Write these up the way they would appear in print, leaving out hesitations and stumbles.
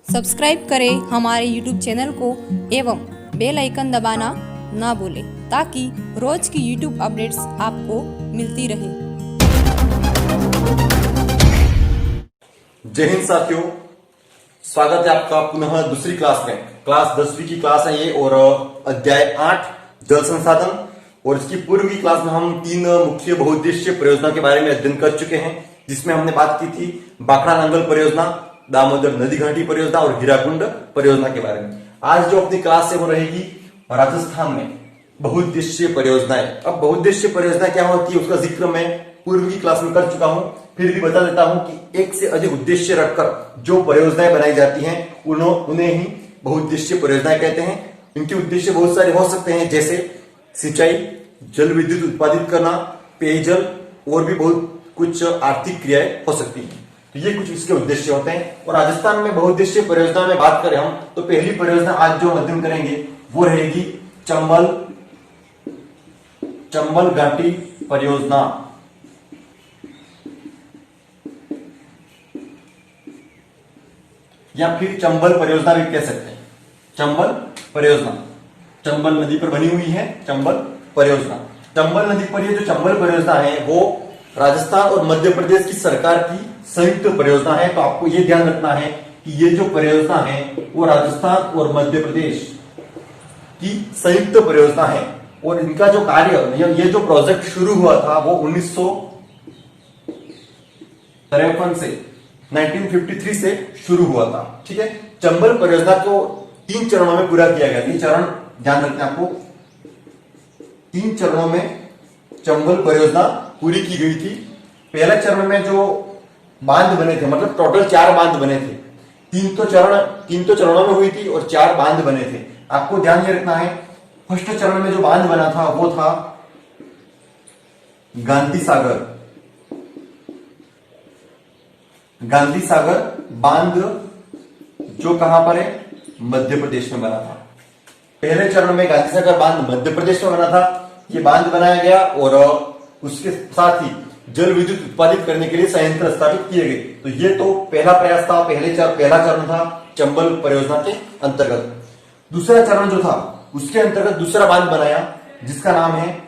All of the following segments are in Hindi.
सब्सक्राइब करें हमारे YouTube चैनल को एवं बेल आइकन दबाना ना भूलें ताकि रोज की YouTube अपडेट्स आपको मिलती रहे। जय हिंद साथियों, स्वागत है आपका पुनः दूसरी क्लास में। क्लास 10वीं की क्लास है ये और अध्याय 8 जल संसाधन। और इसकी पूर्व की क्लास में हम 3 मुख्य बहुउद्देशीय परियोजना के बारे में अध्ययन कर चुके हैं, जिसमें हमने बात की थी बाखड़ा नांगल परियोजना, दामोदर नदी घाटी परियोजना और हीराकुंड परियोजना के बारे में। आज जो अपनी क्लास है वो रहेगी राजस्थान में बहुउद्देशीय परियोजनाएं। अब बहुउद्देशीय परियोजना क्या होती है उसका जिक्र मैं पूर्व की क्लास में कर चुका हूं, फिर भी बता देता हूं कि एक से अधिक उद्देश्य रखकर जो परियोजनाएं बनाई जाती हैं उन्हें ही बहुउद्देशीय परियोजनाएं कहते हैं। इनके उद्देश्य बहुत सारे हो सकते हैं, जैसे सिंचाई, जल विद्युत उत्पादित करना, पेयजल और भी बहुत कुछ आर्थिक क्रियाएं हो सकती हैं। तो ये कुछ इसके उद्देश्य होते हैं। और राजस्थान में बहुउद्देशीय परियोजना में बात करें हम तो पहली परियोजना आज जो अध्ययन करेंगे वो रहेगी चंबल घाटी परियोजना। या फिर चंबल परियोजना भी कह सकते हैं। चंबल परियोजना चंबल नदी पर बनी हुई है। चंबल परियोजना, चंबल नदी पर ये जो चंबल परियोजना है वो राजस्थान और मध्य प्रदेश की सरकार की संयुक्त परियोजना है। तो आपको ये ध्यान रखना है कि ये जो परियोजना है वो राजस्थान और मध्य प्रदेश की संयुक्त परियोजना है। और इनका जो कार्य, ये जो प्रोजेक्ट शुरू हुआ था वो 1953 से 1953 से शुरू हुआ था। ठीक है, चंबल परियोजना को 3 चरणों में पूरा किया गया। 3 चरण ध्यान रखना आपको। 3 चरणों में चंबल परियोजना पूरी की गई थी। पहले चरण में जो बांध बने थे, मतलब टोटल 4 बांध बने थे। 3 तो चरणों में हुई थी और 4 बांध बने थे। आपको ध्यान ये रखना है, फर्स्ट चरण में जो बांध बना था वो था गांधी सागर बांध, जो कहां पर है, मध्य प्रदेश में बना था। पहले चरण में गांधी सागर बांध मध्य प्रदेश में बना था। ये बांध बनाया गया और उसके साथ ही जल विद्युत उत्पादित करने के लिए संयंत्र स्थापित किए गए। तो ये तो पहला प्रयास था, पहला चरण था चंबल परियोजना के अंतर्गत। दूसरा चरण जो था उसके अंतर्गत दूसरा बांध बनाया जिसका नाम है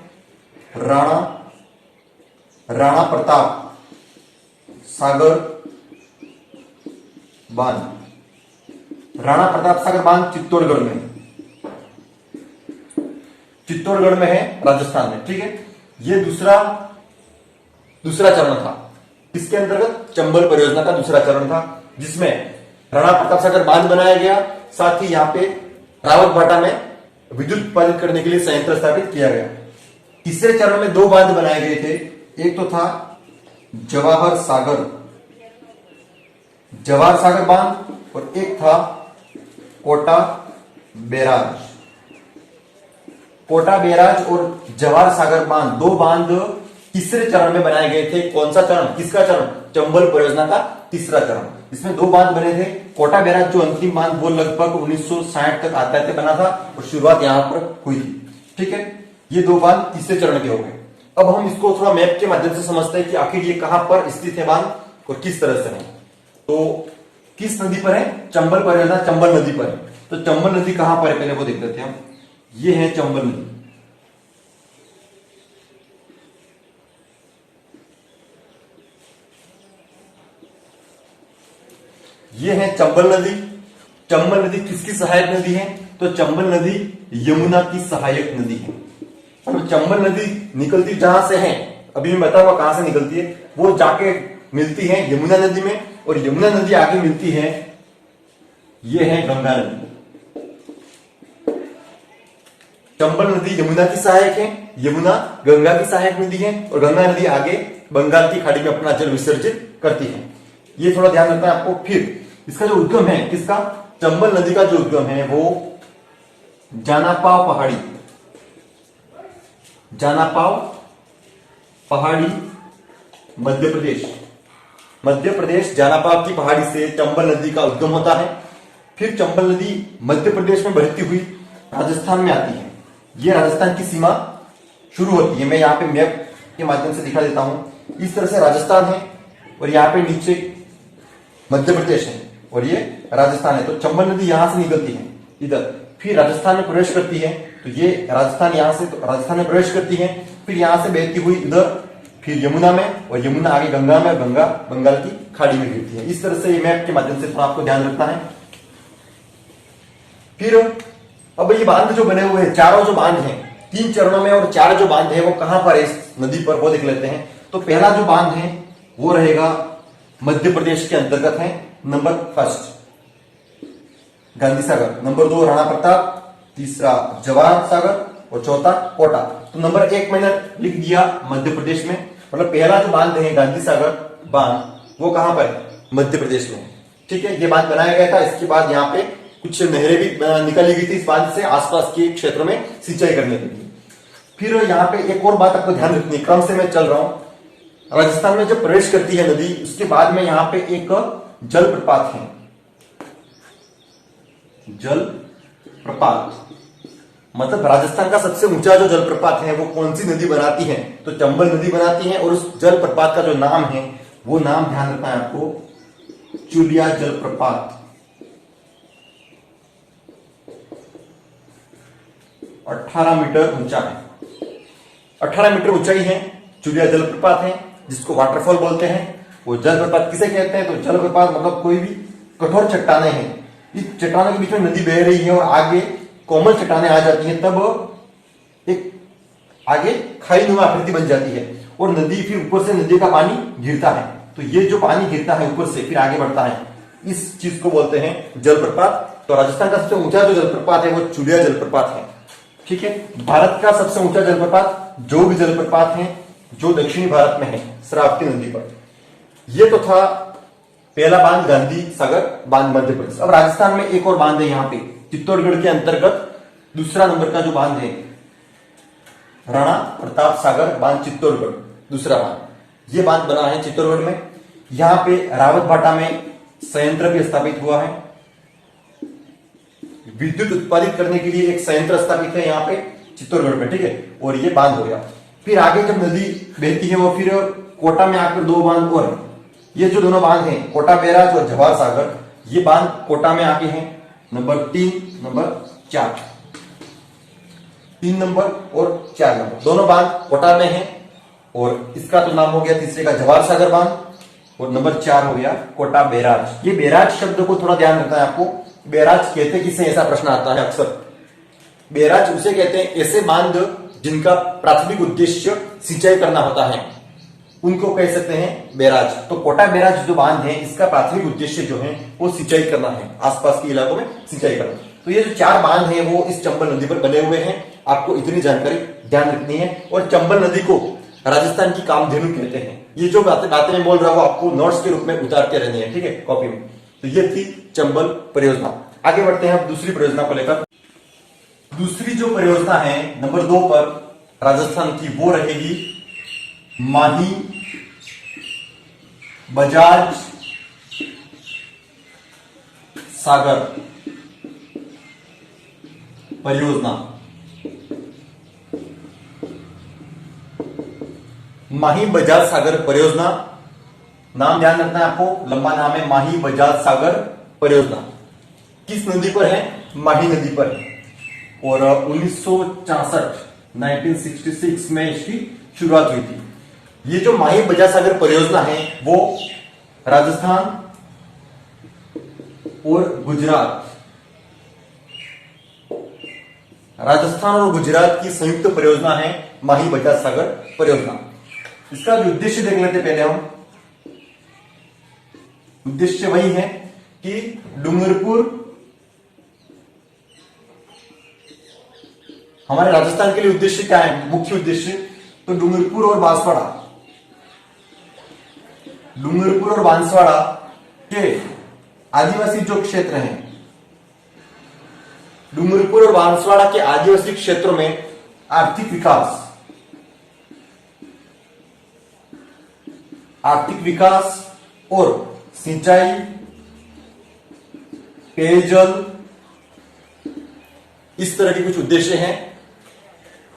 राणा प्रताप सागर बांध। राणा प्रताप सागर बांध चित्तौड़गढ़ में है, राजस्थान में। ठीक है, ये दूसरा चरण था। इसके अंतर्गत चंबल परियोजना का दूसरा चरण था जिसमें राणा प्रताप सागर बांध बनाया गया, साथ ही यहां पे रावतभाटा में विद्युत उत्पादित करने के लिए संयंत्र स्थापित किया गया। तीसरे चरण में 2 बांध बनाए गए थे। एक तो था जवाहर सागर बांध और एक था कोटा बैराज और जवाहर सागर बांध। 2 बांध तीसरे चरण में बनाए गए थे। कौन सा चरण, किसका चरण? चंबल परियोजना का तीसरा चरण। इसमें 2 बांध बने थे। कोटा बैराज जो अंतिम बांध वो लगभग 1960 तक आते बना था और शुरुआत यहां पर हुई थी। ठीक है, ये 2 बांध तीसरे चरण के हो गए। अब हम इसको थोड़ा मैप के माध्यम से समझते हैं कि आखिर ये कहां पर स्थित है बांध और किस तरह से है। तो किस नदी पर है? चंबल परियोजना चंबल नदी पर है। तो चंबल नदी कहां पर है पहले वो देख लेते हैं हम। ये है चंबल नदी। ये है चंबल नदी। चंबल नदी किसकी सहायक नदी है? तो चंबल नदी यमुना की सहायक नदी है। और चंबल नदी निकलती जहां से है, अभी मैं बताऊंगा कहां से निकलती है, वो जाके मिलती है यमुना नदी में। और यमुना नदी आगे मिलती है, ये है गंगा नदी। चंबल नदी यमुना की सहायक है, यमुना गंगा की सहायक नदी है और गंगा नदी आगे बंगाल की खाड़ी में अपना जल विसर्जित करती है। ये थोड़ा ध्यान रखना है आपको। फिर इसका जो उद्गम है, किसका? चंबल नदी का जो उद्गम है वो जानापाव पहाड़ी मध्य प्रदेश जानापाव की पहाड़ी से चंबल नदी का उद्गम होता है। फिर चंबल नदी मध्य प्रदेश में बहती हुई राजस्थान में आती है। ये राजस्थान की सीमा शुरू होती है। मैं यहाँ पे मैप के माध्यम से दिखा देता हूं। इस तरह से राजस्थान है और यहाँ पे नीचे मध्य प्रदेश है। और ये राजस्थान है। तो चंबल नदी यहां से निकलती है इधर, फिर राजस्थान में प्रवेश करती है। तो ये राजस्थान यहां से, तो राजस्थान में प्रवेश करती है, फिर यहां से बहती हुई इधर, फिर यमुना में, और यमुना आगे गंगा में, गंगा बंगाल की खाड़ी में गिरती है। इस तरह से ये मैप के माध्यम से थोड़ा आपको ध्यान रखना है। फिर अब ये बांध जो बने हुए हैं, चारों जो बांध हैं 3 चरणों में, और 4 जो बांध है वो कहां पर है इस नदी पर, वो देख लेते हैं। तो पहला जो बांध है वो रहेगा मध्य प्रदेश के अंतर्गत है। नंबर 1 गांधी सागर, नंबर 2 राणा प्रताप, तीसरा जवाहर सागर, और चौथा कोटा। तो नंबर 1 मैंने लिख दिया मध्य प्रदेश में, मतलब पहला जो बांध है गांधी सागर बांध वो कहां पर है, मध्य प्रदेश में। ठीक है, ये बांध बनाया गया था। इसके बाद यहाँ पे कुछ नहरें भी निकाली गई थी इस बांध से आसपास के क्षेत्रों में सिंचाई करने के लिए। फिर यहाँ पे एक और बात आपको ध्यान रखनी है, क्रम से मैं चल रहा हूं। राजस्थान में जब प्रवेश करती है नदी, उसके बाद में यहाँ पे एक जलप्रपात है, जलप्रपात मतलब राजस्थान का सबसे ऊंचा जो जलप्रपात है वो कौन सी नदी बनाती है, तो चंबल नदी बनाती है। और उस जलप्रपात का जो नाम है वो नाम ध्यान रखना है आपको, चुलिया जलप्रपात। 18 मीटर ऊंचा है, 18 मीटर ऊंचाई है, चुलिया जलप्रपात है, जिसको वाटरफॉल बोलते हैं। वो जलप्रपात किसे कहते हैं, तो जलप्रपात मतलब कोई भी कठोर चट्टाने हैं, इस चट्टानों के बीच में नदी बह रही है और आगे कोमल चट्टानें आ जाती हैं, तब एक आगे खाई नुमा आकृति बन जाती है, और नदी फिर ऊपर से नदी का पानी गिरता है। तो ये जो पानी गिरता है ऊपर से फिर आगे बढ़ता है, इस चीज को बोलते हैं जलप्रपात। तो राजस्थान का सबसे ऊंचा जो जलप्रपात है वो चुलिया जलप्रपात है। ठीक है, भारत का सबसे ऊंचा जलप्रपात जोग जलप्रपात है, जो दक्षिणी भारत में है श्रावस्ती नदी पर। ये तो था पहला बांध गांधी सागर बांध मध्य प्रदेश। अब राजस्थान में एक और बांध है यहाँ पे चित्तौड़गढ़ के अंतर्गत, दूसरा नंबर का जो बांध है राणा प्रताप सागर बांध चित्तौड़गढ़, दूसरा बांध। ये बांध बना है चित्तौड़गढ़ में। यहाँ पे रावत भाटा में संयंत्र भी स्थापित हुआ है, विद्युत उत्पादित करने के लिए एक संयंत्र स्थापित है यहाँ पे चित्तौड़गढ़ में। ठीक है, और ये बांध हो गया। फिर आगे जब नदी बहती है वो फिर कोटा में आकर 2 बांध और, ये जो दोनों बांध हैं कोटा बैराज और जवाहर सागर, ये बांध कोटा में आगे हैं, नंबर 3, नंबर 4, 3 नंबर और 4 नंबर, दोनों बांध कोटा में हैं। और इसका तो नाम हो गया तीसरे का जवाहर सागर बांध, और नंबर 4 हो गया कोटा बैराज। ये बैराज शब्द को थोड़ा ध्यान रखना है आपको, बैराज कहते किसे, ऐसा प्रश्न आता है अक्सर। बैराज उसे कहते हैं ऐसे बांध जिनका प्राथमिक उद्देश्य सिंचाई करना होता है, उनको कह सकते हैं बैराज। तो कोटा बैराज जो बांध है इसका प्राथमिक उद्देश्य जो है वो सिंचाई करना है, आसपास के इलाकों में सिंचाई करना। तो ये जो 4 बांध हैं वो इस चंबल नदी पर बने हुए हैं, आपको इतनी जानकारी ध्यान रखनी है। और चंबल नदी को राजस्थान की कामधेनु कहते हैं। ये जो बातें मैं बोल रहा हूं आपको नोट्स के रूप में उतारते रहनी है, ठीक है, कॉपी में। तो ये थी चंबल परियोजना। आगे बढ़ते हैं अब दूसरी परियोजना को लेकर। दूसरी जो परियोजना है नंबर 2 पर राजस्थान की, वो रहेगी माही बजाज सागर परियोजना। माही बजाज सागर परियोजना, नाम ध्यान रखना है आपको, लंबा नाम है माही बजाज सागर परियोजना। किस नदी पर है, माही नदी पर है। और 1966 में इसकी शुरुआत हुई थी। ये जो माही बजाज सागर परियोजना है वो राजस्थान और गुजरात, राजस्थान और गुजरात की संयुक्त परियोजना है माही बजाज सागर परियोजना। इसका जो उद्देश्य देख लेते पहले हम। उद्देश्य वही है कि डूंगरपुर, हमारे राजस्थान के लिए उद्देश्य क्या है, मुख्य उद्देश्य, तो डूंगरपुर और बांसवाड़ा, डूंगरपुर और बांसवाड़ा के आदिवासी जो क्षेत्र हैं, डूंगरपुर और बांसवाड़ा के आदिवासी क्षेत्रों में आर्थिक विकास और सिंचाई, पेयजल, इस तरह के कुछ उद्देश्य हैं।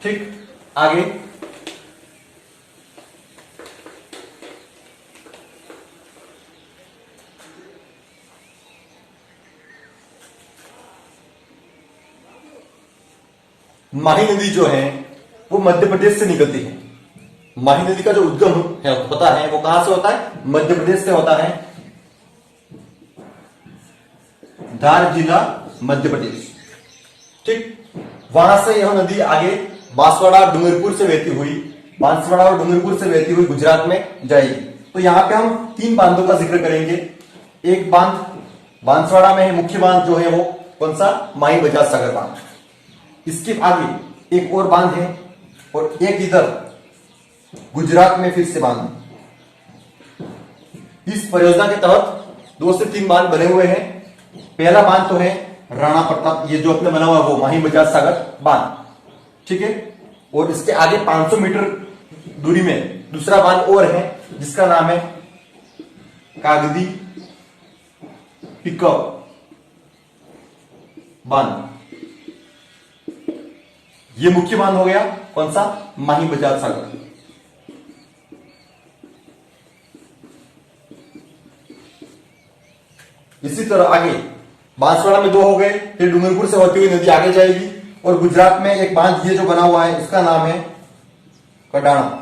ठीक, आगे माही नदी जो है वो मध्य प्रदेश से निकलती है। माही नदी का जो उद्गम है होता है वो कहां से होता है? मध्य प्रदेश से होता है। धार जिला मध्य प्रदेश। ठीक, वहां से यह नदी आगे बांसवाड़ा डूंगरपुर से बहती हुई, बांसवाड़ा और डूंगरपुर से बहती हुई गुजरात में जाएगी। तो यहाँ पे हम 3 बांधों का जिक्र करेंगे। एक बांध बांसवाड़ा में है, मुख्य बांध जो है वो कौन सा? माही बजाज सागर बांध। इसके आगे एक और बांध है और एक इधर गुजरात में फिर से बांध। इस परियोजना के तहत 2 से 3 बांध बने हुए हैं। पहला बांध तो है राणा प्रताप, ये जो अपने बना हुआ वो माही बजाज सागर बांध, ठीक है। और इसके आगे 500 मीटर दूरी में दूसरा बांध और है जिसका नाम है कागदी पिकअप बांध। ये मुख्य बांध हो गया कौन सा? माही बजाज सागर। इसी तरह आगे बांसवाड़ा में 2 हो गए, फिर डूंगरपुर से होती हुई नदी आगे जाएगी और गुजरात में एक बांध ये जो बना हुआ है इसका नाम है कडाणा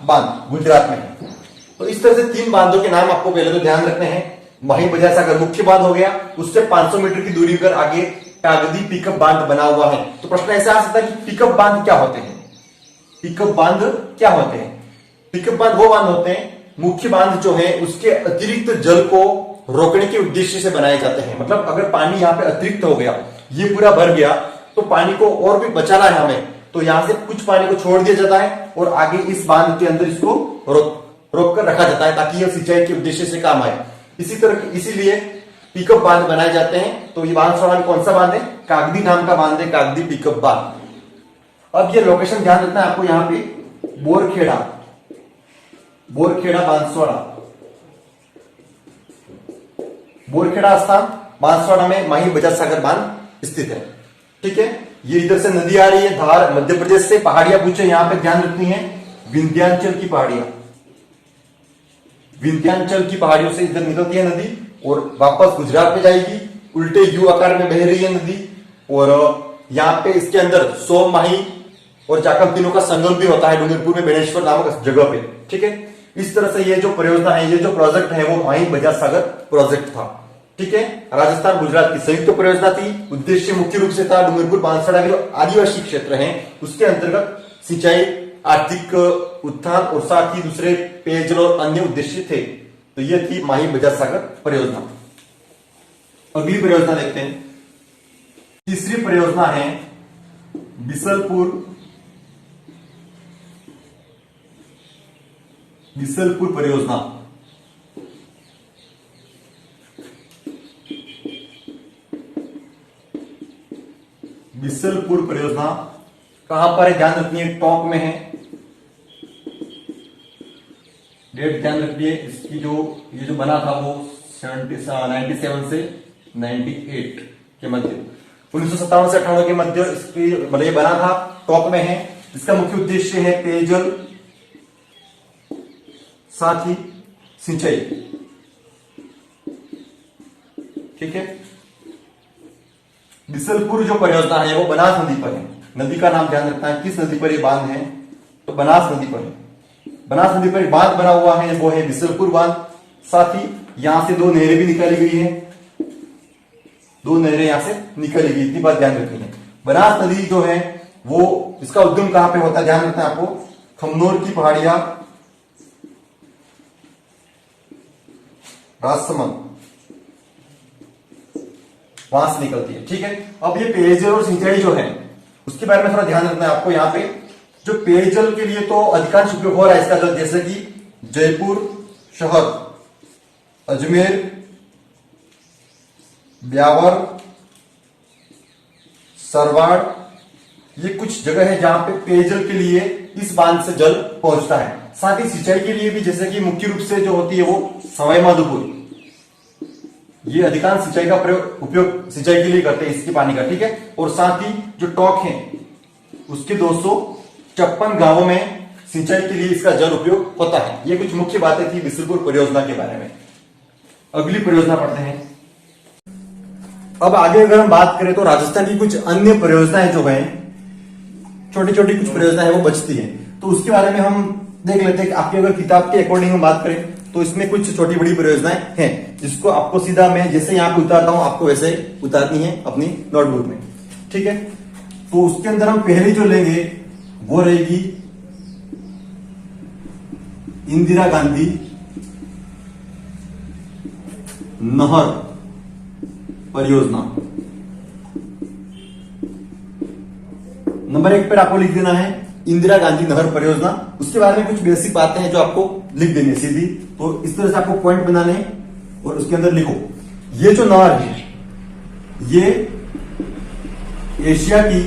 बांध, गुजरात में। तो इस तरह से 3 बांधों के नाम आपको पहले तो ध्यान रखने हैं। माही बजाज सागर मुख्य बांध हो गया, उससे 500 मीटर की दूरी पर आगे कागदी पिकअप बांध बना हुआ है। तो प्रश्न ऐसा आ सकता है कि पिकअप बांध क्या होते हैं? पिकअप बांध क्या होते हैं? पिकअप बांध वो बांध होते हैं, मुख्य बांध जो है उसके अतिरिक्त जल को रोकने के उद्देश्य से बनाए जाते हैं। मतलब अगर पानी यहाँ पे अतिरिक्त हो गया, ये पूरा भर गया, तो पानी को और भी बचाना है हमें, तो यहां से कुछ पानी को छोड़ दिया जाता है और आगे इस बांध के अंदर इसको रोक कर रखा जाता है ताकि यह सिंचाई के उद्देश्य से काम आए। इसी तरह इसीलिए पिकअप बांध बनाए जाते हैं। तो ये बांसवाड़ा में कौन सा बांध है? कागदी नाम का बांध है, कागदी पिकअप बांध। अब ये लोकेशन ध्यान रखना है आपको, यहाँ पे बोरखेड़ा बांसवाड़ा, बोरखेड़ा स्थान बांसवाड़ा में माही बजाज सागर बांध स्थित है, ठीक है। ये इधर से नदी आ रही है धार मध्य प्रदेश से। पहाड़ियां पूछे यहाँ पे ध्यान रखनी है, विंध्याचल की पहाड़ियां, विंध्याचल की पहाड़ियों से इधर निकलती है नदी और वापस गुजरात में जाएगी। उल्टे यू आकार में बह रही है नदी और यहाँ पे इसके अंदर सोम, माही और जाकम तीनों का संगम भी होता है डूंगरपुर में बेनेश्वर नामक जगह पे, ठीक है। इस तरह से ये जो परियोजना है, ये जो प्रोजेक्ट है वो माही बजाज सागर प्रोजेक्ट था, ठीक है। राजस्थान गुजरात की संयुक्त परियोजना थी। उद्देश्य मुख्य रूप से था डूंगरपुर बांसवाड़ा के जो आदिवासी क्षेत्र हैं उसके अंतर्गत सिंचाई, आर्थिक उत्थान और साथ ही दूसरे पेयजल और अन्य उद्देश्य थे। तो ये थी माही बजाज सागर परियोजना। अगली परियोजना देखते हैं। तीसरी परियोजना है बिसलपुर परियोजना। बिसलपुर परियोजना कहां पर है? ध्यान रखिए, टॉप में है। डेट ध्यान रखिए इसकी, ये जो बना था वो 97 से 98 के मध्य, 1957 से 98 के मध्य इसकी मतलब ये बना था, टॉप में है। इसका मुख्य उद्देश्य है पेयजल, साथ ही सिंचाई, ठीक है। बिसलपुर जो परियोजना है वो बनास नदी पर है। नदी का नाम ध्यान रखना है, किस नदी पर ये बांध है? तो बनास नदी पर है। बनास नदी पर बांध बना हुआ है वो है बिसलपुर बांध। साथ ही यहां से 2 नहरें भी निकाली गई है, 2 नहरें यहां से निकाली गई, इतनी बात ध्यान रखनी है। बनास नदी जो है वो इसका उद्गम कहां पे होता है? ध्यान रखना है आपको, खमनोर की पहाड़ियां, राजसमंद, वहां से निकलती है, ठीक है। अब ये पेयजल और सिंचाई जो है उसके बारे में थोड़ा ध्यान रखना है आपको। यहाँ पे जो पेयजल के लिए तो अधिकांश उपयोग हो रहा है इसका जल, जैसे कि जयपुर शहर, अजमेर, ब्यावर, सरवाड़, ये कुछ जगह है जहां पे पेयजल के लिए इस बांध से जल पहुंचता है। साथ ही सिंचाई के लिए भी, जैसे कि मुख्य रूप से जो होती है वो सवाई माधोपुर, ये अधिकांश सिंचाई का उपयोग सिंचाई के लिए करते हैं इसके पानी का, ठीक है। और साथ ही जो टॉक है उसके 256 गांवों में सिंचाई के लिए इसका जल उपयोग होता है। ये कुछ मुख्य बातें थी बिसलपुर परियोजना के बारे में। अगली परियोजना पढ़ते हैं। अब आगे अगर हम बात करें तो राजस्थान की कुछ अन्य परियोजनाएं जो है, छोटी छोटी कुछ परियोजनाएं वो बचती हैं, तो उसके बारे में हम देख लेते हैं कि आपकी अगर किताब के अकॉर्डिंग हम बात करें तो इसमें कुछ छोटी बड़ी परियोजनाएं हैं जिसको आपको सीधा मैं जैसे यहाँ पे उतारता हूं आपको वैसे उतारनी है अपनी नोटबुक में, ठीक है। तो उसके अंदर हम पहली जो लेंगे वो रहेगी इंदिरा गांधी नहर परियोजना। नंबर 1 पर आपको लिख देना है इंदिरा गांधी नहर परियोजना। उसके बारे में कुछ बेसिक बातें हैं जो आपको लिख देनी है सीधी, तो इस तरह से आपको पॉइंट बनाने हैं और उसके अंदर लिखो ये जो नहर है ये एशिया की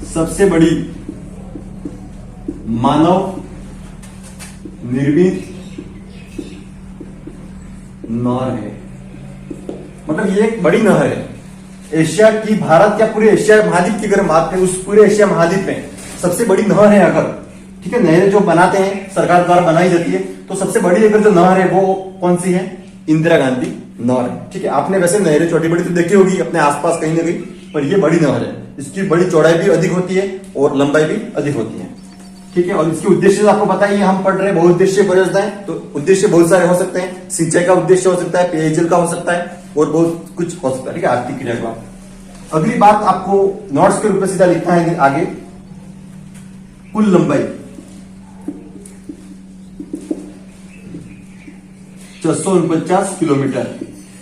सबसे बड़ी मानव निर्मित नहर है। मतलब ये एक बड़ी नहर है एशिया की, भारत या पूरे एशिया महाद्वीप की अगर हम बात करें उस पूरे एशिया महाद्वीप में सबसे बड़ी नहर है अगर, ठीक है। नहरें जो बनाते हैं सरकार द्वारा बनाई जाती है, तो सबसे बड़ी अगर जो नहर है वो कौन सी है? इंदिरा गांधी नहर है, ठीक है। आपने वैसे नहरें छोटी बड़ी तो देखी होगी अपने आसपास कहीं ना कहीं, पर ये बड़ी नहर है। इसकी बड़ी चौड़ाई भी अधिक होती है और लंबाई भी अधिक होती है, ठीक है। और इसके उद्देश्य आपको पता ही है, हम पढ़ रहे हैं बहुउद्देशीय परियोजनाएं, तो उद्देश्य बहुत सारे हो सकते हैं। सिंचाई का उद्देश्य हो सकता है, पेयजल का हो सकता है और बहुत कुछ हो सकता है, ठीक है। आर्थिक क्रियाकलाप। अगली बात आपको नोट्स के रूप में सीधा लिखना है आगे, कुल लंबाई 649 किलोमीटर।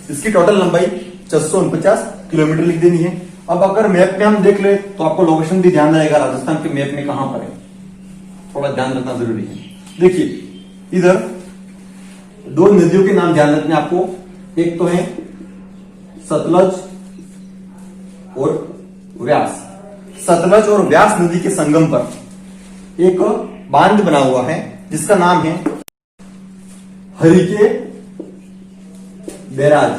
इसकी टोटल लंबाई 649 किलोमीटर लिख देनी है। अब अगर मैप में हम देख ले तो आपको लोकेशन भी ध्यान रहेगा राजस्थान के मैप में कहां पर है, थोड़ा ध्यान रखना जरूरी है। देखिए इधर दो नदियों के नाम ध्यान रखने आपको, एक तो है सतलज और व्यास। सतलज और व्यास नदी के संगम पर एक बांध बना हुआ है जिसका नाम है हरिके बैराज।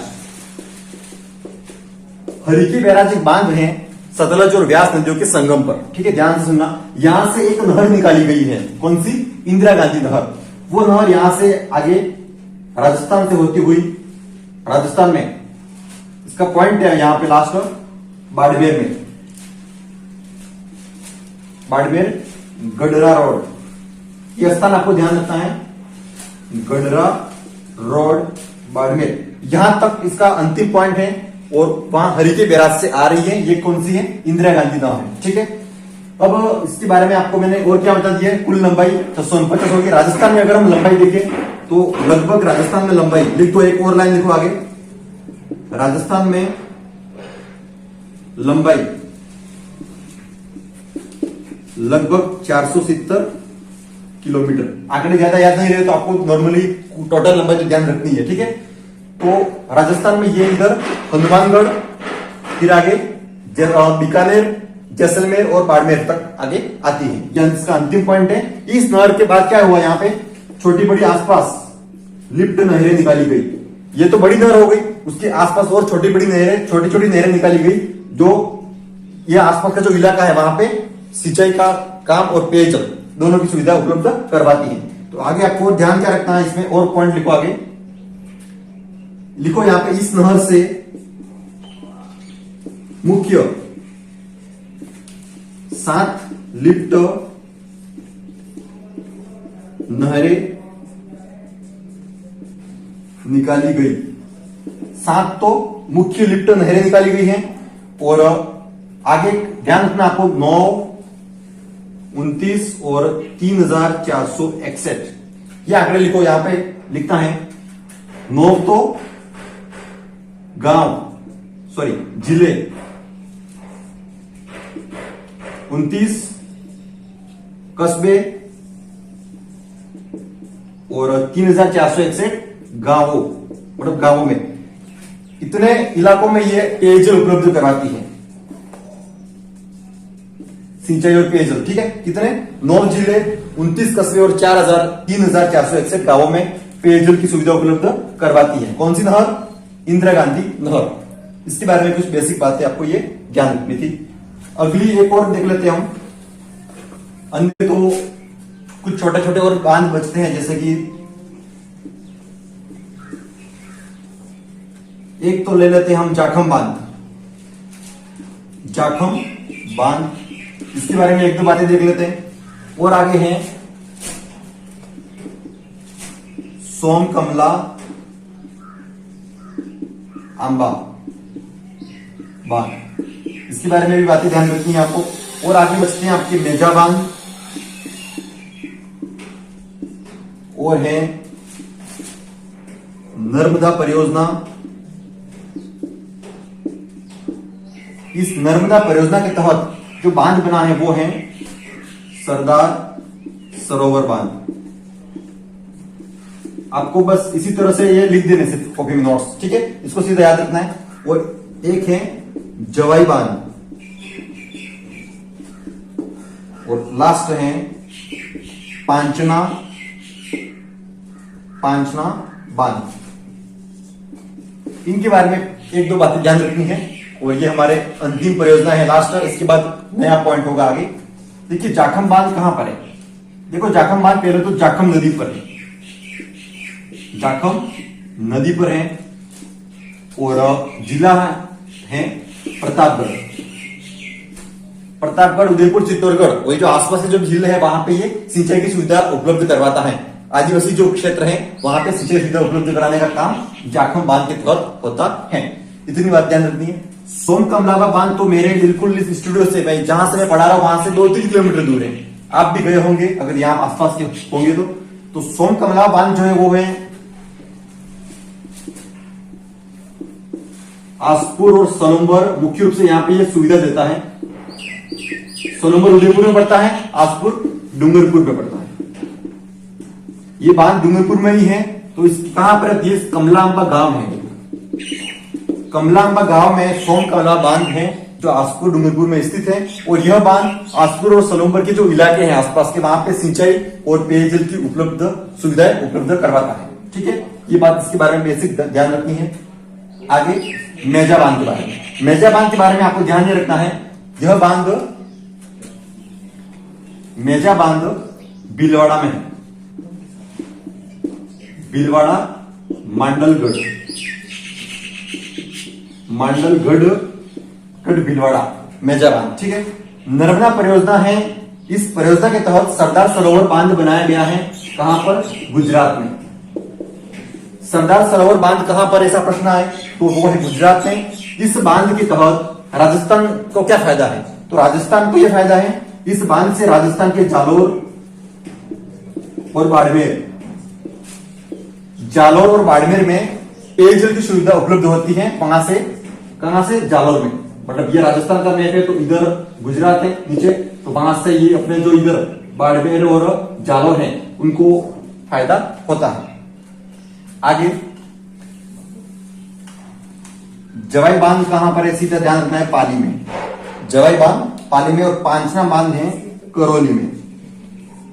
हरिके बैराज एक बांध है सतलज और व्यास नदियों के संगम पर, ठीक है। ध्यान से सुनना, यहां से एक नहर निकाली गई है, कौन सी? इंदिरा गांधी नहर। वो नहर यहां से आगे राजस्थान से होती हुई, राजस्थान में इसका पॉइंट है यहां पे लास्ट बाड़मेर में, बाड़मेर गडरा रोड, यह स्थान आपको ध्यान रखना है, गडरा रोड बाड़मेर, यहां तक इसका अंतिम पॉइंट है। और वहां हरिके बैराज से आ रही है, ये कौन सी है? इंदिरा गांधी नहर है, ठीक है। अब इसके बारे में आपको मैंने और क्या बता दिया है, कुल लंबाई 649 होगी। राजस्थान में अगर हम लंबाई देखें तो लगभग राजस्थान में लंबाई लिख दो, एक और लाइन लिखो आगे, राजस्थान में लंबाई लगभग 470 किलोमीटर। आंकड़े ज्यादा याद नहीं रहे तो आपको नॉर्मली टोटल लंबाई तो ध्यान रखनी है, ठीक है। तो राजस्थान में ये इधर हनुमानगढ़, फिर आगे बीकानेर, जैसलमेर और बाड़मेर तक आगे आती है, यह इसका अंतिम पॉइंट है। इस नहर के बाद क्या हुआ, यहाँ पे छोटी बड़ी आसपास लिफ्ट नहरें निकाली गई। ये तो बड़ी नहर हो गई, उसके आसपास और छोटी बड़ी नहरें, छोटी छोटी नहरें निकाली गई, जो ये आसपास का जो इलाका है वहां पे सिंचाई का काम और पेयजल दोनों की सुविधा उपलब्ध करवाती है। तो आगे आपको ध्यान क्या रखना है, इसमें और पॉइंट लिखो आगे, लिखो यहां पे इस नहर से मुख्य 7 लिफ्ट नहरें निकाली गई। 7 तो मुख्य लिफ्ट नहरें निकाली गई हैं और आगे ध्यान रखना आपको 9, 29 और 3461 ये आंकड़े लिखो। यहां पे लिखता है 9 तो गांव, सॉरी जिले, 29 कस्बे और 3461 गांवों, मतलब गांवों में, इतने इलाकों में ये पेयजल उपलब्ध करवाती है, सिंचाई और पेयजल, ठीक है। कितने? 9 जिले, 29 कस्बे और 3461 गांवों में पेयजल की सुविधा उपलब्ध करवाती है। कौन सी नहर? इंदिरा गांधी नहर। इसके बारे में कुछ बेसिक बातें आपको ये ध्यान रखनी थी। अगली एक और देख लेते हैं हम। अन्य तो कुछ छोटे छोटे और बांध बचते हैं, जैसे कि एक तो ले लेते हैं हम जाखम बांध। जाखम बांध, इसके बारे में एक दो बातें देख लेते हैं। और आगे हैं सोम कमला आंबा बांध, इसके बारे में भी बातें ध्यान रखनी है आपको। और आगे बचते हैं आपके मेजा बांध और है नर्मदा परियोजना। इस नर्मदा परियोजना के तहत जो बांध बना है वो है सरदार सरोवर बांध। आपको बस इसी तरह से ये लिख देने से कॉपी में नोट्स, ठीक है, इसको सीधा याद रखना है। और एक है जवाई बांध और लास्ट है पांचना बांध। इनके बारे में एक दो बातें ध्यान रखनी है। और ये हमारे अंतिम परियोजना है, लास्ट, इसके बाद नया पॉइंट होगा आगे। देखिए जाखम बांध कहां पर है। देखो जाखम बांध पहले तो जाखम नदी पर है, जाखम नदी पर है और जिला है प्रतापगढ़। प्रतापगढ़, उदयपुर, चित्तौड़गढ़, वही जो आसपास के जो झील है वहां पे ये सिंचाई की सुविधा उपलब्ध करवाता है। आदिवासी जो क्षेत्र है वहां पे सिंचाई सुविधा उपलब्ध कराने का काम जाखम बांध के तहत होता है। इतनी बात ध्यान रखनी है। सोम कमला बांध तो मेरे बिल्कुल इस स्टूडियो से, भाई जहां से मैं पढ़ा रहा हूं वहां से 2-3 किलोमीटर दूर है। आप भी गए होंगे अगर यहाँ आसपास के होंगे तो सोम कमला बांध जो है वो है आसपुर और सोलंबर, मुख्य रूप से यहाँ पे ये सुविधा देता है। सोलंबर उदयपुर में पड़ता है, आसपुर डूंगरपुर में पड़ता है। ये बांध डूंगरपुर में ही है। तो इस कहां पर ये कमलांबा गांव है, कमलांबा गांव में सोम कमला बांध है जो आसपुर डूंगरपुर में स्थित है। और यह बांध आसपुर और सोलंबर के जो इलाके हैं आसपास के, वहां पे सिंचाई और पेयजल की उपलब्ध सुविधाएं उपलब्ध करवाता है। ठीक है, ये बात इसके बारे में बेसिक ध्यान रखनी है। आगे मेजा बांध के बारे में, मेजा बांध के बारे में आपको ध्यान ये रखना है। यह बांध मेजा बांध भीलवाड़ा में है, भीलवाड़ा मांडलगढ़ भीलवाड़ा मेजा बांध। ठीक है, नर्मदा परियोजना है। इस परियोजना के तहत सरदार सरोवर बांध बनाया गया है। कहां पर? गुजरात में। सरदार सरोवर बांध कहां पर, ऐसा प्रश्न आए तो वो है गुजरात में। इस बांध के तहत राजस्थान को क्या फायदा है? तो राजस्थान को यह फायदा है, इस बांध से राजस्थान के जालोर और बाड़मेर में पेयजल की सुविधा उपलब्ध होती है। कहां से? जालोर में। मतलब ये राजस्थान का मैप है तो इधर गुजरात है नीचे, तो वहां से ये अपने जो इधर बाड़मेर और जालोर है उनको फायदा होता है। आगे जवाई बांध कहां पर है? सीधा ध्यान रखना है, पाली में। जवाई बांध पाली में। और पांचना बांध है करौली में।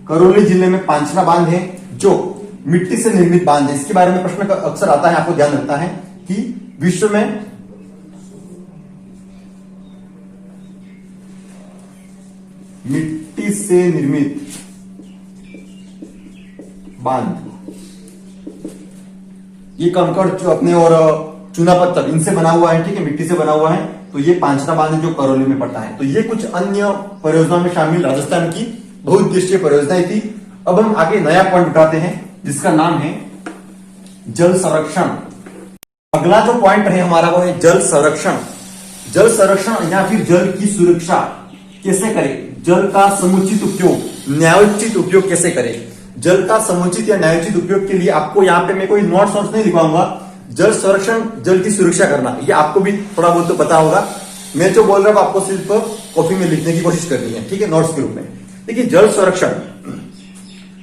करौली जिले में पांचना बांध है जो मिट्टी से निर्मित बांध है। इसके बारे में प्रश्न अक्सर आता है, आपको ध्यान रखना है कि विश्व में मिट्टी से निर्मित बांध, ये कंकड़ जो अपने और चूना पत्थर इनसे बना हुआ है। ठीक है, मिट्टी से बना हुआ है। तो ये पांचना बांध है जो करौली में पड़ता है। तो ये कुछ अन्य परियोजना में शामिल राजस्थान की बहुउद्देशीय परियोजनाएं थी। अब हम आगे नया पॉइंट उठाते हैं जिसका नाम है जल संरक्षण। अगला जो पॉइंट है हमारा वो है जल संरक्षण। जल संरक्षण या फिर जल की सुरक्षा कैसे करें? जल का समुचित उपयोग, न्यायोचित उपयोग कैसे करें? जल का समुचित या न्यायोचित उपयोग के लिए आपको यहाँ पे मैं कोई नोट्स नहीं लिखवाऊंगा। जल संरक्षण, जल की सुरक्षा करना, ये आपको भी थोड़ा बहुत तो पता होगा। मैं जो बोल रहा हूं आपको सिर्फ कॉपी में लिखने की कोशिश करनी है। ठीक है, नोट्स के रूप में। देखिए जल संरक्षण,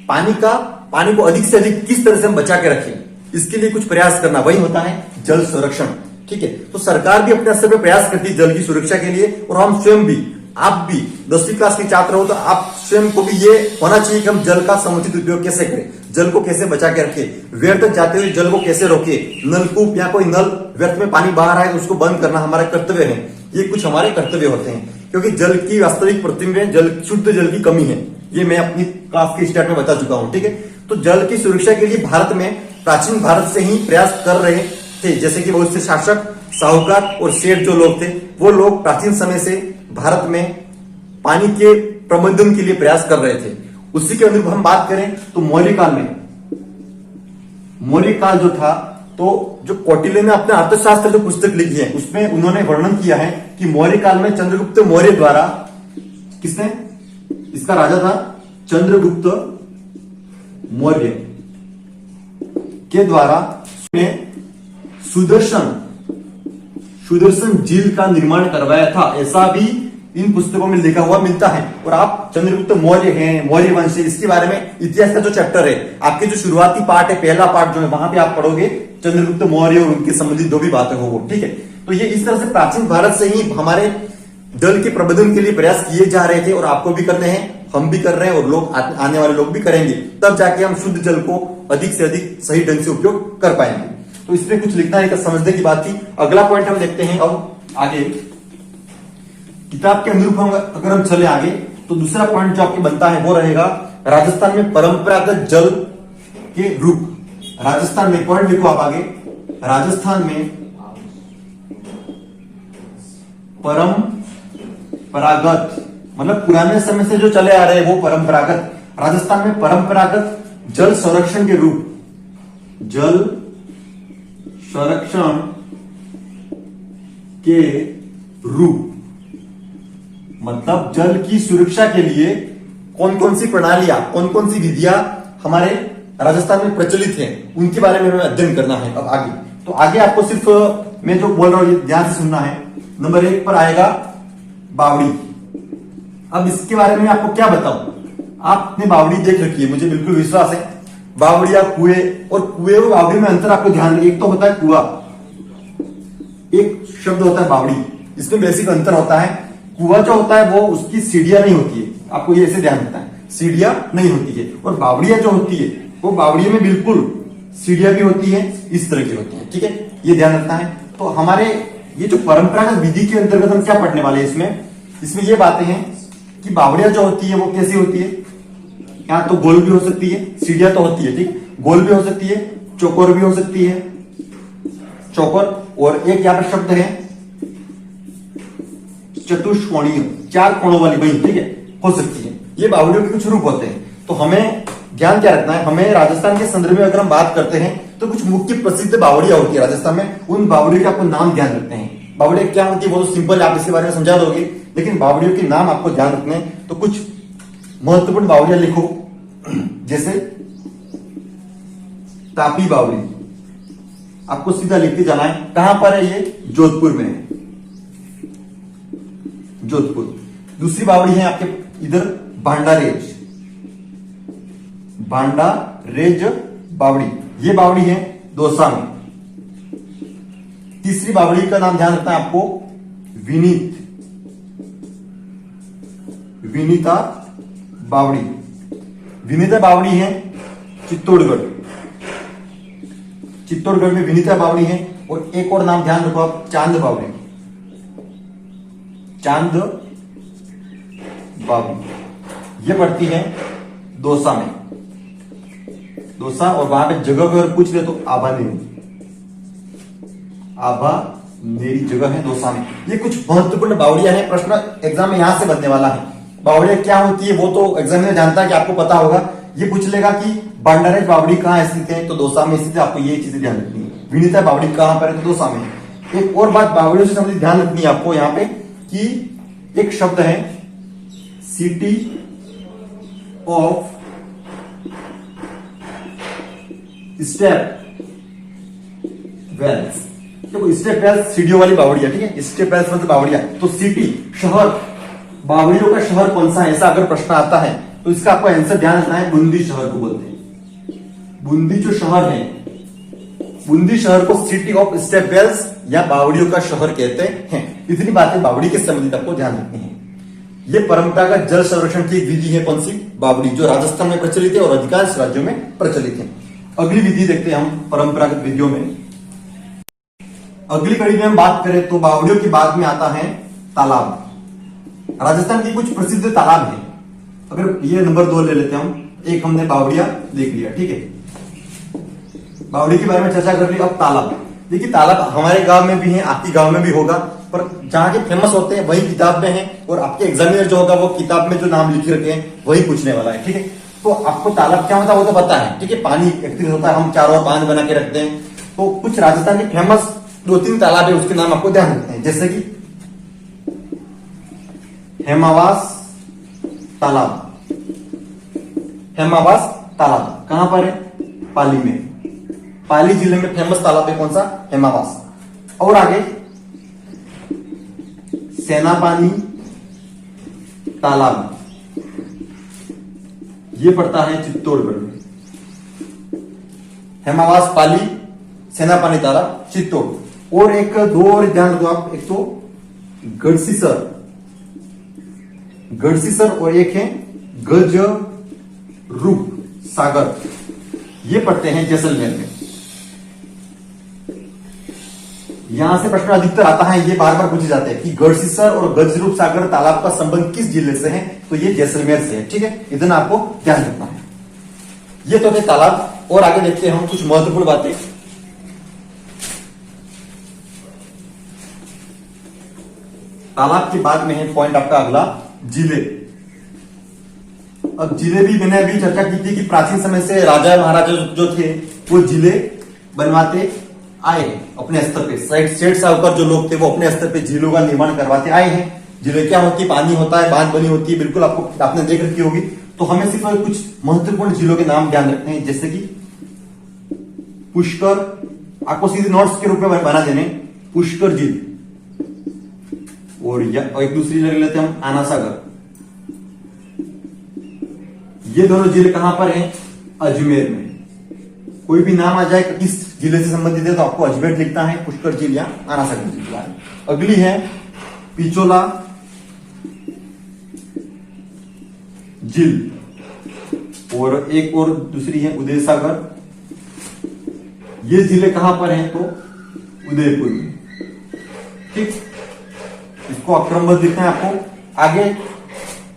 पानी को अधिक से अधिक किस तरह से हम बचा के रखें, इसके लिए कुछ प्रयास करना, वही होता है जल संरक्षण। ठीक है, तो सरकार भी अपने स्तर पर प्रयास करती है जल की सुरक्षा के लिए। और हम स्वयं भी, आप भी 10वीं क्लास के छात्र हो तो आप स्वयं को भी ये होना चाहिए कि हम जल का समुचित उपयोग कैसे करें, जल को कैसे बचा के रखें, व्यर्थ जाते हुए जल को कैसे रोके, नलकूप या कोई नल व्यर्थ में पानी बाहर आए तो उसको बंद करना हमारा कर्तव्य है। ये कुछ हमारे कर्तव्य होते हैं, क्योंकि जल की वास्तविक पृथ्वी में शुद्ध जल की कमी है। ये मैं अपनी क्लास के स्टार्ट में बता चुका हूं। ठीक है, तो जल की सुरक्षा के लिए भारत में प्राचीन भारत से ही प्रयास कर रहे थे, जैसे कि बहुत से शासक, साहूकार और सेठ जो लोग थे, वो लोग प्राचीन समय से भारत में पानी के प्रबंधन के लिए प्रयास कर रहे थे। उसी के अनुरूप हम बात करें तो मौर्य काल में, मौर्य काल जो था, तो जो कौटिल्य ने अपने अर्थशास्त्र जो पुस्तक लिखी है उसमें उन्होंने वर्णन किया है कि मौर्य काल में चंद्रगुप्त मौर्य द्वारा, किसने, इसका राजा था चंद्रगुप्त मौर्य के द्वारा सुदर्शन झील का निर्माण करवाया था, ऐसा भी इन पुस्तकों में लिखा हुआ मिलता है। और आप चंद्रगुप्त मौर्य हैं, मौर्य वंश है, इसके बारे में इतिहास का जो चैप्टर है, आपके जो शुरुआती पार्ट है, पहला पार्ट जो है, वहां पे आप पढ़ोगे चंद्रगुप्त मौर्य और उनके संबंधित जो भी बातें हो वो, ठीक है। तो ये इस तरह से प्राचीन भारत से ही हमारे जल के प्रबंधन के लिए प्रयास किए जा रहे थे, और आपको भी करने हैं, हम भी कर रहे हैं, और लोग आने वाले लोग भी करेंगे, तब जाके हम शुद्ध जल को अधिक से अधिक सही ढंग से उपयोग कर पाएंगे। तो इसमें कुछ लिखना है, समझने की बात थी। अगला पॉइंट हम देखते हैं अब आगे किताब के अनुरूप अगर हम चले आगे, तो दूसरा पॉइंट जो आपके बनता है वो रहेगा राजस्थान में परंपरागत जल के रूप। राजस्थान में, पॉइंट लिखो आप आगे, राजस्थान में परंपरागत मतलब पुराने समय से जो चले आ रहे हैं वो परंपरागत, राजस्थान में परंपरागत जल संरक्षण के रूप, जल संरक्षण के रूप मतलब जल की सुरक्षा के लिए कौन कौन सी प्रणालियां, कौन कौन सी विधियां हमारे राजस्थान में प्रचलित हैं, उनके बारे में हमें अध्ययन करना है। अब आगे, तो आगे आपको सिर्फ मैं जो बोल रहा हूं ये ध्यान से सुनना है। नंबर 1 पर आएगा बावड़ी। अब इसके बारे में आपको क्या बताऊं, आपने बावड़ी देख रखी है, मुझे बिल्कुल विश्वास है। बावड़ी या कुएं, और कुएं और बावड़ी में अंतर आपको ध्यान रखिए। एक तो होता है कुआ, एक शब्द होता है बावड़ी, इसमें बेसिक अंतर होता है। कुआ जो होता है वो उसकी सीढ़ियां नहीं होती है, आपको ये ऐसे ध्यान रखना है, सीढ़ियां नहीं होती है। और बावड़ियां जो होती है वो बावड़ियों में बिल्कुल सीढ़ियां भी होती है, इस तरह की होती है, ठीक है, ये ध्यान रखना है। तो हमारे ये जो परंपरागत विधि के अंतर्गत हम क्या पढ़ने वाले हैं, इसमें ये बातें हैं कि बावड़ियां जो होती है वो कैसी होती है, या तो गोल भी हो सकती है, सीढ़ियां तो होती है, ठीक, गोल भी हो सकती है, चौकोर भी हो सकती है, चौकोर, और एक यहां पर शब्द है चतुष्कोणीय, 4 कोणों वाली बनी, ठीक है, हो सकती है। ये बावड़ियों के कुछ रूप होते हैं। तो हमें ध्यान क्या रखना है, हमें राजस्थान के संदर्भ में अगर हम बात करते हैं तो कुछ मुख्य प्रसिद्ध बावड़ियां होती है राजस्थान में, उन बावड़ियों के आपको नाम ध्यान रखते हैं। बावड़ियां क्या होती है वो तो सिंपल, आप इसके बारे में समझा दोगे, लेकिन बावड़ियों के नाम आपको ध्यान रखने हैं। तो कुछ महत्वपूर्ण बावड़ियां लिखो, जैसे तापी बावड़ी, आपको सीधा लिखते जाना है। कहां पर है ये, जोधपुर में है, जोधपुर। दूसरी बावड़ी है आपके इधर भांडारेज, भांडारेज बावड़ी, ये बावड़ी है दौसा में। तीसरी बावड़ी का नाम ध्यान रखना है आपको, विनीता बावड़ी, विनीता बावड़ी है चित्तौड़गढ़, चित्तौड़गढ़ में विनीता बावड़ी है। और एक और नाम ध्यान रखो आप, चांद बावड़ी, चांद बावड़ी, ये पड़ती है दौसा में, दौसा। और वहां पे जगह अगर पूछ ले तो आभा मेरी जगह है दौसा में। ये कुछ महत्वपूर्ण बावड़ियां हैं, प्रश्न एग्जाम में यहां से बनने वाला है। बावड़ियां क्या होती है वो तो एग्जामिनर जानता है कि आपको पता होगा। ये पूछ लेगा कि भांडारेज बावड़ी कहां स्थित है, तो दौसा में स्थित है, आपको ये चीजें ध्यान रखनी है। विनीता बावड़ी कहां पर है, तो दौसा में। एक और बात बावड़ियों से संबंधित ध्यान रखनी है आपको यहाँ पे, कि एक शब्द है सिटी ऑफ स्टेप वेल्स। देखो स्टेप वेल्स सीढ़ियों वाली बावड़ियां, ठीक है, स्टेप वेल्स मतलब बावड़ियां। तो सिटी शहर, बावड़ियों का शहर कौन सा है, ऐसा अगर प्रश्न आता है तो इसका आपको आंसर ध्यान रखना है, बूंदी शहर को बोलते हैं। बूंदी जो शहर है, बूंदी शहर को सिटी ऑफ स्टेप वेल्स या बावड़ियों का शहर कहते हैं। इतनी बातें बावड़ी के संबंधित आपको ध्यान रखनी है। यह परंपरागत जल संरक्षण की एक विधि है, कौन सी, बावड़ी, जो राजस्थान में प्रचलित है और अधिकांश राज्यों में प्रचलित है। अगली विधि देखते हैं हम परंपरागत विधियों में। अगली कड़ी में हम बात करें तो बावड़ियों के बाद में आता है तालाब। राजस्थान की कुछ प्रसिद्ध तालाब है, अगर ये नंबर 2 ले लेते हैं हम। एक हमने बावड़िया देख लिया, ठीक है, बावड़ी के बारे में चर्चा कर ली। अब तालाब, देखिए तालाब हमारे गांव में भी है, आपके गांव में भी होगा, पर जहाँ के फेमस होते हैं वही किताब में है, और आपके एग्जामिनर जो होगा वो किताब में जो नाम लिखे रखे हैं वही पूछने वाला है। ठीक है, तो आपको तालाब क्या होता है वो तो पता है। ठीक है, पानी एकत्रित होता है, हम चारों बांध बना के रखते हैं। तो कुछ राजस्थान के फेमस 2-3 तालाब है, उसके नाम आपको ध्यान रखते हैं, जैसे कि हेमावास तालाब। हेमावास तालाब कहां पर है? पाली में। पाली जिले में फेमस तालाब है कौन सा? हेमावास। और आगे सेनापानी तालाब, ये पड़ता है चित्तौड़गढ़ में। हेमावास, पाली, सेनापानी तालाब, चित्तौड़। और एक दो और ध्यान रखो आप, एक तो गढ़सीसर, गढ़सीसर, और एक है गज रूप सागर, ये पड़ते हैं जैसलमेर में। यहां से प्रश्न अधिकतर आता है, ये बार बार पूछे जाते हैं कि गढ़सीसर और गजरूप सागर तालाब का संबंध किस जिले से है? तो ये जैसलमेर से है। ठीक है, इतना आपको ध्यान रखना है। ये तो थे तालाब, और आगे देखते हैं हम कुछ महत्वपूर्ण बातें। तालाब के बाद में है पॉइंट आपका अगला, जिले। अब जिले भी मैंने अभी चर्चा की थी कि प्राचीन समय से राजा महाराजा जो थे वो जिले बनवाते आए अपने स्तर पे। सेठ साहूकार जो लोग थे वो अपने स्तर पे जिलों का निर्माण करवाते आए हैं। जिले क्या होती है? पानी होता है, बांध बनी होती है, बिल्कुल आपने देख रखी होगी। तो हमें सिर्फ कुछ महत्वपूर्ण जिलों के नाम ध्यान रखते हैं, जैसे कि पुष्कर, आपको सीधे नोट्स के रूप में बना देने, पुष्कर झील। और एक दूसरी ले लेते हैं हम, आना सागर। ये दोनों जिले कहां पर हैं? अजमेर में। कोई भी नाम आ जाए किस जिले से संबंधित है तो आपको अजमेर लिखता है, पुष्कर झील या आना सागर झील। अगली है पिचोला झील, और एक और दूसरी है उदय सागर। ये जिले कहां पर हैं? तो उदयपुर में। ठीक, इसको अक्रमबद्ध लिखना है आपको। आगे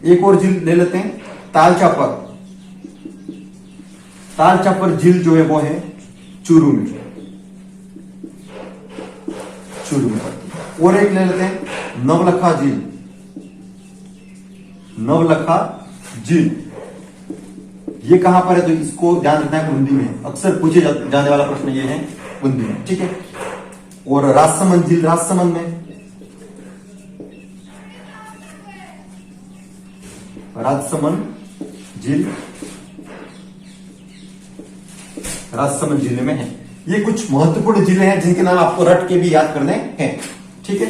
एक और झील ले लेते हैं, ताल चापर। ताल चापर झील जो है वो है चूरू में, चूरू में। और एक ले लेते हैं नवलखा झील, नवलखा झील। ये कहां पर है? तो इसको ध्यान रखना है, बूंदी में। अक्सर पूछे जाने वाला प्रश्न ये है, बूंदी में। ठीक है, और राजसमंद झील राजसमंद में, राजसमंद झील राजसमंद जिले में है। ये कुछ महत्वपूर्ण जिले हैं जिनके नाम आपको रट के भी याद करने हैं। ठीक है,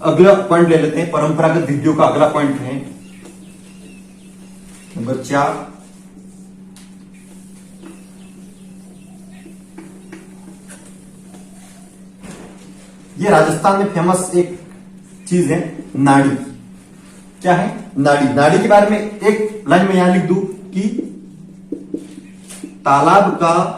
अगला पॉइंट ले लेते हैं, परंपरागत विधियों का अगला पॉइंट है नंबर 4, ये राजस्थान में फेमस एक चीज है, नाड़ी। क्या है? नाड़ी। नाड़ी के बारे में एक लाइन में यहां लिख दूं कि तालाब का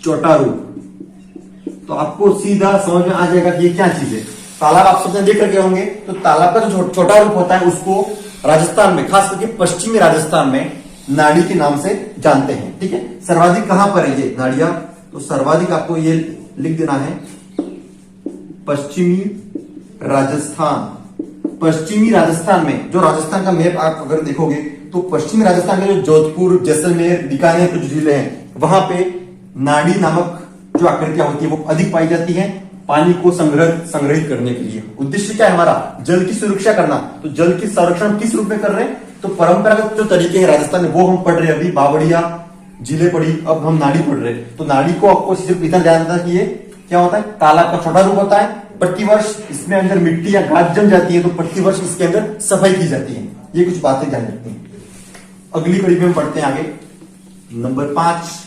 छोटा रूप। तो आपको सीधा समझ में आ जाएगा कि ये क्या चीज है। तालाब आप सबने देख रखे होंगे, तो तालाब का जो छोटा रूप होता है उसको राजस्थान में, खास करके पश्चिमी राजस्थान में नाड़ी के नाम से जानते हैं। ठीक है, सर्वाधिक कहां पर है ये नाड़ियां? तो सर्वाधिक आपको ये लिख देना है पश्चिमी राजस्थान। पश्चिमी राजस्थान में, जो राजस्थान का मैप आप अगर देखोगे तो पश्चिमी राजस्थान के जो जोधपुर, जैसलमेर, बीकानेर के जो जिले हैं वहां पे नाड़ी नामक जो आकृतियां होती है वो अधिक पाई जाती है, पानी को संग्रहित करने के लिए। उद्देश्य क्या है हमारा? जल की सुरक्षा करना। तो जल की संरक्षण किस रूप में कर रहे हैं? तो परंपरागत जो तरीके हैं राजस्थान में वो हम पढ़ रहे हैं अभी। बावड़िया जिले पढ़ी, अब हम नाड़ी पढ़ रहे हैं। तो नाड़ी को आपको सिर्फ इतना ध्यान रखना कि ये क्या होता है? तालाब का छोटा रूप होता है। प्रतिवर्ष इसमें अंदर मिट्टी या घास जम जाती है तो प्रतिवर्ष इसके अंदर सफाई की जाती है। ये कुछ बातें ध्यान रखती हैं। अगली कड़ी में हम पढ़ते हैं आगे, नंबर 5।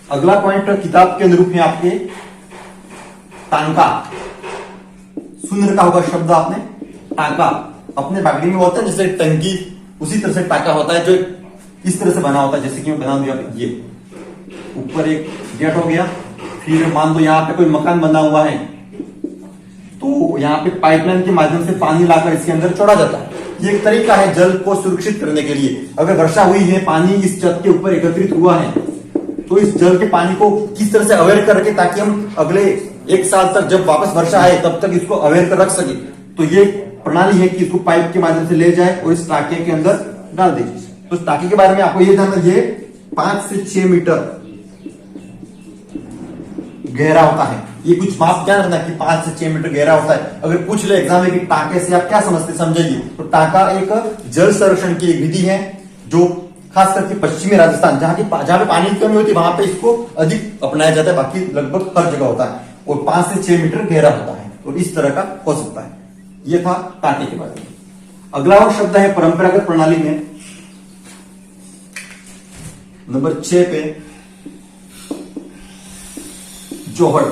अगला पॉइंट किताब के अनुरूप में आपके टांका। सुन रखा होगा शब्द आपने, टांका। अपने बागड़ी में होता है जैसे टंकी, उसी तरह से टांका होता है जो इस तरह से बना होता है। जैसे कि मैं बना दिया, ये ऊपर एक गेट हो गया, फिर मान लो यहाँ पे कोई मकान बना हुआ है तो यहाँ पे पाइपलाइन के माध्यम से पानी लाकर इसके अंदर छोड़ा जाता है। ये एक तरीका है जल को सुरक्षित करने के लिए। अगर वर्षा हुई है, पानी इस छत के ऊपर एकत्रित हुआ है तो इस जल के पानी को किस तरह से अवेयर कर रखें ताकि हम अगले 1 साल तक जब वापस वर्षा आए तब तक इसको अवेयर कर रख सके। तो ये प्रणाली है कि इसको पाइप के माध्यम से ले जाए और इस टाके के अंदर डाल दे। तो इस टाके के बारे में आपको ये जानना, ये 5 से 6 मीटर गहरा होता है। ये कुछ माप ध्यान रखना कि 5 से 6 मीटर गहरा होता है। अगर पूछ ले एग्जाम में कि टाके से आप क्या समझते समझाइए, तो टाका एक जल संरक्षण की एक विधि है जो खास करके पश्चिमी राजस्थान जहां पे पानी की कमी होती है वहां पे इसको अधिक अपनाया जाता है, बाकी लगभग हर जगह होता है और 5 से 6 मीटर गहरा होता है और इस तरह का हो सकता है। ये था टाके के बारे में। अगला और शब्द है परंपरागत प्रणाली में, नंबर 6 पे जोहड़।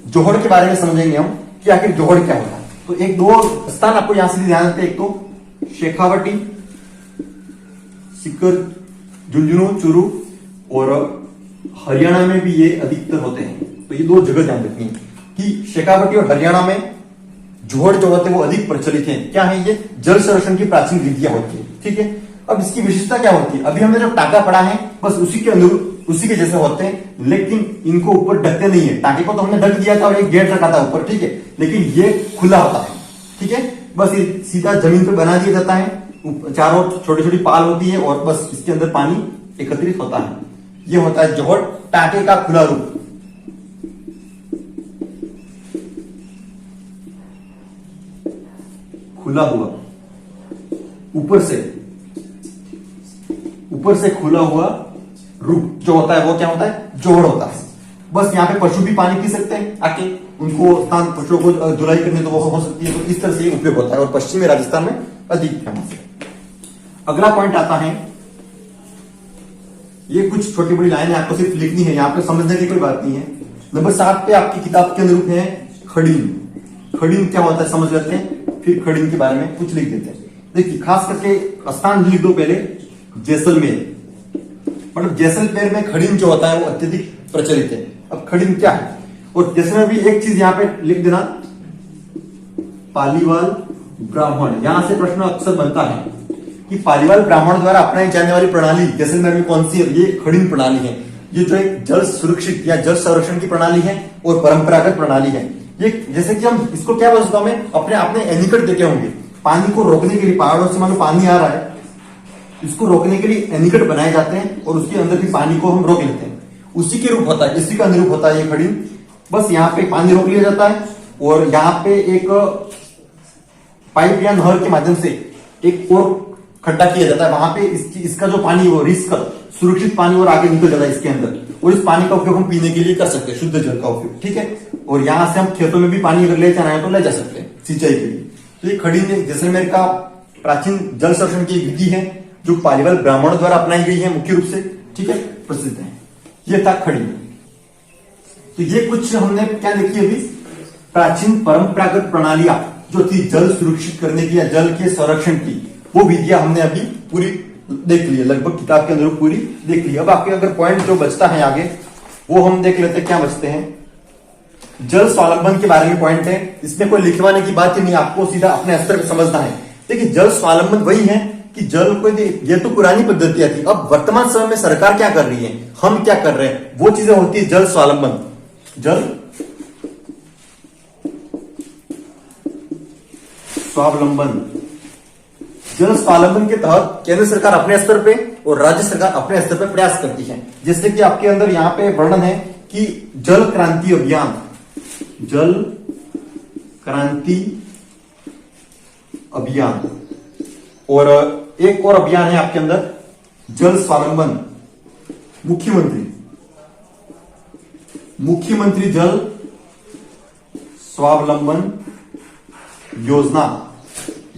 जोहड़ के बारे में समझेंगे हम कि आखिर जोहड़ क्या होता है। तो एक दो स्थान आपको यहां से ध्यान रखते हैं, एक तो शेखावटी, सीकर, झुंझुनू, चूरू और हरियाणा में भी ये अधिकतर होते हैं। तो ये 2 जगह ध्यान रखनी है कि शेखावटी और हरियाणा में जोहड़ जो होते हैं वो अधिक प्रचलित हैं। क्या है, ये जल संरक्षण की प्राचीन विधियां होती है। ठीक है, अब इसकी विशेषता क्या होती है, अभी हमने जो टाका पढ़ा है बस उसी के अनुरूप उसी के जैसे होते हैं, लेकिन इनको ऊपर ढकते नहीं है। टाके को तो हमने ढक दिया था और एक गेट रखा था ऊपर, ठीक है, लेकिन ये खुला होता है। ठीक है, बस ये सीधा जमीन पर बना दिया जाता है, चारों छोटी छोटी पाल होती है और बस इसके अंदर पानी एकत्रित होता है। ये होता है जोहड़, टाके का खुला रूप। खुला हुआ, ऊपर से खुला हुआ रूप जो होता है वो क्या होता है, जोहड़ होता है। बस यहाँ पे पशु भी पानी पी सकते हैं आके, उनको स्थान पशुओं को धुलाई करने तो वो हो सकती है। तो इस तरह से ये उपयोग होता है और पश्चिमी राजस्थान में अधिक फेमस है। अगला पॉइंट आता है, ये कुछ छोटी बड़ी लाइनें आपको सिर्फ लिखनी है, यहाँ पे समझने की कोई बात नहीं है। नंबर 7 पे आपकी किताब के अनुरूप है खड़ीन। खड़ीन क्या होता है समझ लेते हैं, फिर खड़ीन के बारे में कुछ लिख देते हैं। देखिए खास करके स्थान लिख दो पहले, जैसलमेर। मतलब जैसलमेर में खड़ीन जो होता है वो अत्यधिक प्रचलित है। अब खड़ीन क्या है, और जैसलमेर भी एक चीज यहाँ पे लिख देना, पालीवाल ब्राह्मण। यहां से प्रश्न अक्सर बनता है कि पालीवाल ब्राह्मण द्वारा अपनाई जाने वाली प्रणाली जैसलमेर में कौन सी है, ये खड़ीन प्रणाली है। ये जो एक जल सुरक्षित या जल संरक्षण की प्रणाली है और परंपरागत प्रणाली है। ये जैसे कि हम इसको क्या बोल सकते हैं, अपने आपने एनीकट देखे होंगे, पानी को रोकने के लिए पहाड़ों से मान लो पानी आ रहा है, इसको रोकने के लिए एनीकट बनाए जाते हैं और उसके अंदर भी पानी को हम रोक लेते हैं। उसी के रूप होता है, इसी का अनुरूप होता है ये खड़ीन। बस यहाँ पे पानी रोक लिया जाता है और यहाँ पे एक पाइप या नहर के माध्यम से एक और खड्डा किया जाता है, वहां पे इसका जो पानी वो रिस्क सुरक्षित पानी और आगे निकल जाता है इसके अंदर, और इस पानी का उपयोग हम पीने के लिए कर सकते हैं, शुद्ध जल का उपयोग। ठीक है, और यहाँ से हम खेतों में भी पानी अगर ले जाना है तो ले जा सकते हैं सिंचाई के लिए। तो ये खड़ीन जैसलमेर का प्राचीन जल संरक्षण की विधि है जो पालीवाल ब्राह्मणों द्वारा अपनाई गई है मुख्य रूप से। ठीक है, प्रसिद्ध है। ये था खड़ीन। तो ये कुछ हमने क्या देखी अभी, प्राचीन परंपरागत प्रणालियां जो थी जल सुरक्षित करने की या जल के संरक्षण की, वो विधियां हमने अभी पूरी देख ली है, लगभग किताब के अनुरूप पूरी देख ली। अब आपके अगर पॉइंट जो बचता है आगे वो हम देख लेते हैं। क्या बचते हैं, जल स्वावलंबन के बारे में पॉइंट है। इसमें कोई लिखवाने की बात ही नहीं, आपको सीधा अपने स्तर पर समझना है। देखिए जल स्वावलंबन वही है कि जल को, ये तो पुरानी पद्धतियां थी, अब वर्तमान समय में सरकार क्या कर रही है, हम क्या कर रहे हैं, वो चीजें होती है जल स्वावलंबन। जल स्वावलंबन, जल स्वावलंबन के तहत केंद्र सरकार अपने स्तर पे और राज्य सरकार अपने स्तर पे प्रयास करती है। जैसे कि आपके अंदर यहाँ पे वर्णन है कि जल क्रांति अभियान, जल क्रांति अभियान, और एक और अभियान है आपके अंदर जल स्वावलंबन, मुख्यमंत्री जल स्वावलंबन योजना।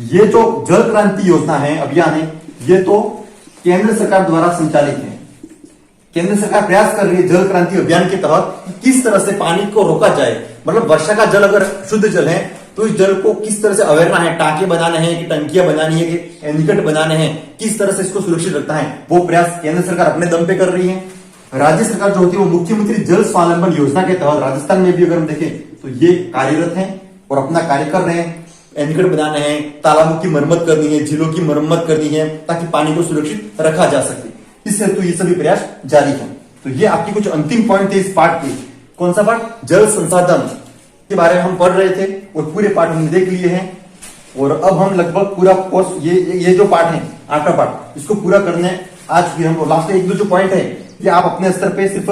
ये जो जल क्रांति योजना है, अभियान है, ये तो केंद्र सरकार द्वारा संचालित है। केंद्र सरकार प्रयास कर रही है जल क्रांति अभियान के तहत कि किस तरह से पानी को रोका जाए। मतलब वर्षा का जल अगर शुद्ध जल है तो इस जल को किस तरह से अवेरना है, टाके बनाने हैं कि टंकियां बनानी है कि एनीकट बनाने हैं, किस तरह से इसको सुरक्षित रखता है, वो प्रयास केंद्र सरकार अपने दम पे कर रही है। राज्य सरकार जो होती है वो मुख्यमंत्री जल स्वावलंबन योजना के तहत राजस्थान में भी अगर हम देखें तो ये कार्यरत है और अपना कार्य कर रहे हैं। एनीकट बनाने हैं, तालाबों की मरम्मत करनी है, झीलों की मरम्मत करनी है ताकि पानी को सुरक्षित रखा जा सके। इस हेतु ये सभी प्रयास जारी है। तो ये आपकी कुछ अंतिम पॉइंट थे इस पाठ के। कौन सा पाठ? जल संसाधन के बारे में हम पढ़ रहे थे और पूरे पाठ हमने देख लिए हैं। और अब हम लगभग पूरा कोर्स ये जो पाठ है 8वां पाठ, इसको पूरा करने आज भी हम लास्ट एक दो जो पॉइंट है ये आप अपने स्तर पे सिर्फ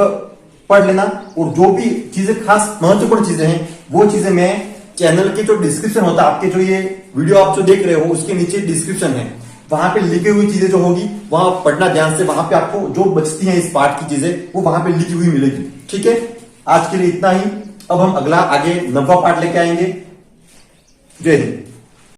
पढ़ लेना। और जो भी चीजें खास महत्वपूर्ण चीजें हैं वो चीजें मैं चैनल के जो डिस्क्रिप्शन होता है, आपके जो ये वीडियो आप जो देख रहे हो उसके नीचे डिस्क्रिप्शन है, वहां पे लिखी हुई चीजें जो होगी वहां पढ़ना ध्यान से। वहां पे आपको जो बचती हैं इस पाठ की चीजें वो वहां पे लिखी हुई मिलेगी। ठीक है, आज के लिए इतना ही। अब हम अगला आगे 9वां पाठ लेके आएंगे। जय हिंद।